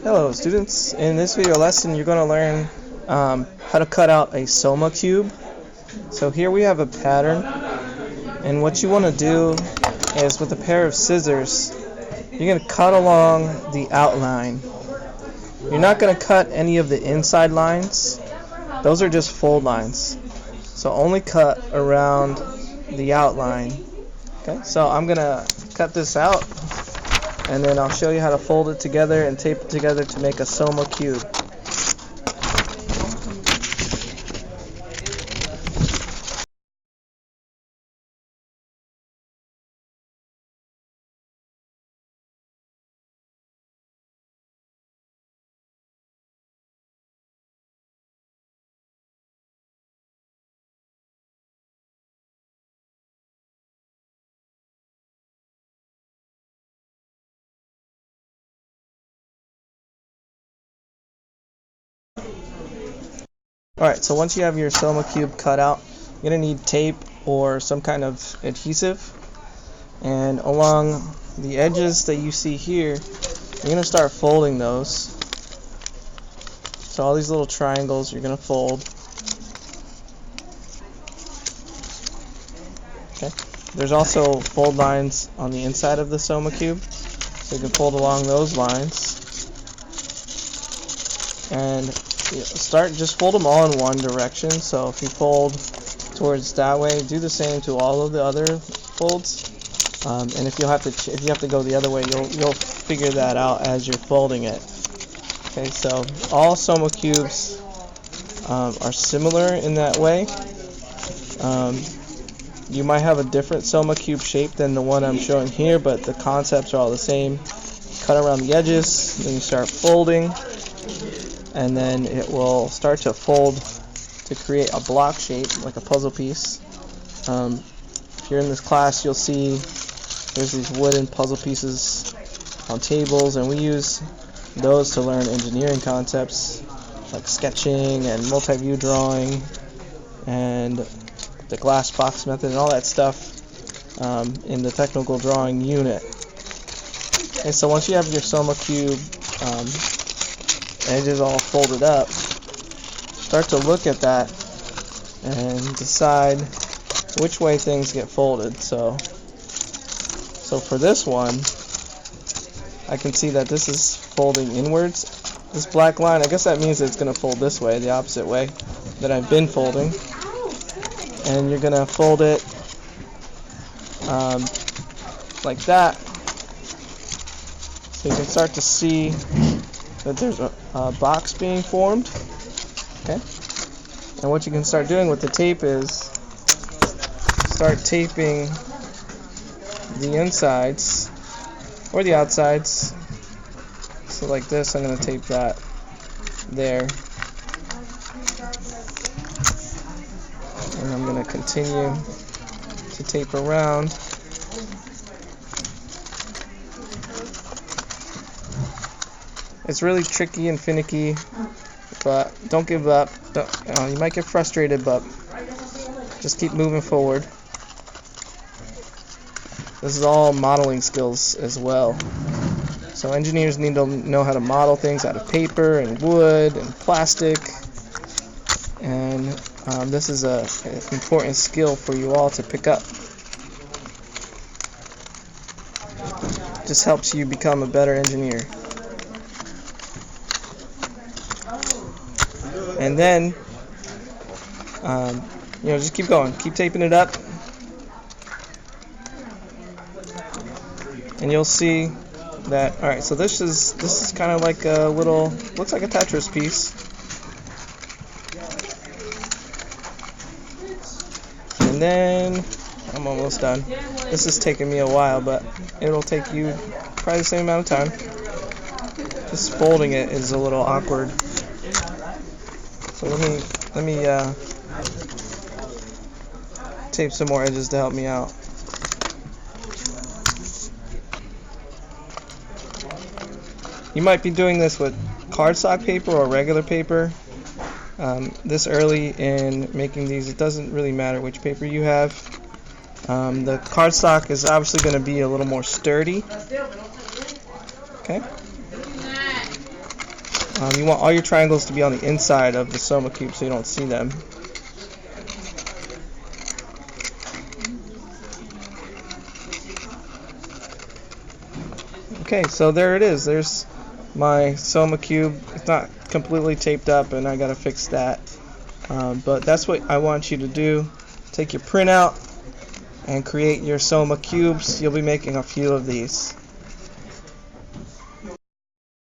Hello students, in this video lesson you're going to learn how to cut out a Soma cube. So here we have a pattern, and what you want to do is with a pair of scissors you're going to cut along the outline. You're not going to cut any of the inside lines, those are just fold lines, so only cut around the outline. Okay, so I'm going to cut this out, and then I'll show you how to fold it together and tape it together to make a Soma cube. Alright, so once you have your Soma cube cut out, you're going to need tape or some kind of adhesive. And along the edges that you see here, you're going to start folding those. So all these little triangles you're going to fold. Okay. There's also fold lines on the inside of the Soma cube, so you can fold along those lines. And just fold them all in one direction. So if you fold towards that way, do the same to all of the other folds. And if you have to go the other way, you'll figure that out as you're folding it. Okay, so all Soma cubes are similar in that way. You might have a different Soma cube shape than the one I'm showing here, but the concepts are all the same. Cut around the edges, then you start folding, and then it will start to fold to create a block shape, like a puzzle piece. If you're in this class, you'll see there's these wooden puzzle pieces on tables, and we use those to learn engineering concepts like sketching and multi-view drawing and the glass box method and all that stuff in the technical drawing unit. And so once you have your Soma cube edges all folded up, start to look at that and decide which way things get folded. So for this one, I can see that this is folding inwards. This black line, I guess that means that it's going to fold this way, the opposite way that I've been folding. And you're going to fold it like that, so you can start to see that there's a box being formed. Okay, and what you can start doing with the tape is start taping the insides or the outsides. So like this, I'm going to tape that there, and I'm going to continue to tape around. It's really tricky and finicky, but don't give up. You might get frustrated, but just keep moving forward. This is all modeling skills as well. So engineers need to know how to model things out of paper and wood and plastic. And this is an important skill for you all to pick up. Just helps you become a better engineer. And then, just keep going. Keep taping it up. And you'll see that, alright, so this is kind of like a little, looks like a Tetris piece. And then, I'm almost done. This is taking me a while, but it'll take you probably the same amount of time. Just folding it is a little awkward. So let me tape some more edges to help me out. You might be doing this with cardstock paper or regular paper. This early in making these, it doesn't really matter which paper you have. The cardstock is obviously going to be a little more sturdy. Okay, You want all your triangles to be on the inside of the Soma cube so you don't see them. Okay, so there it is. There's my Soma cube. It's not completely taped up, and I gotta fix that. But that's what I want you to do. Take your printout and create your Soma cubes. You'll be making a few of these.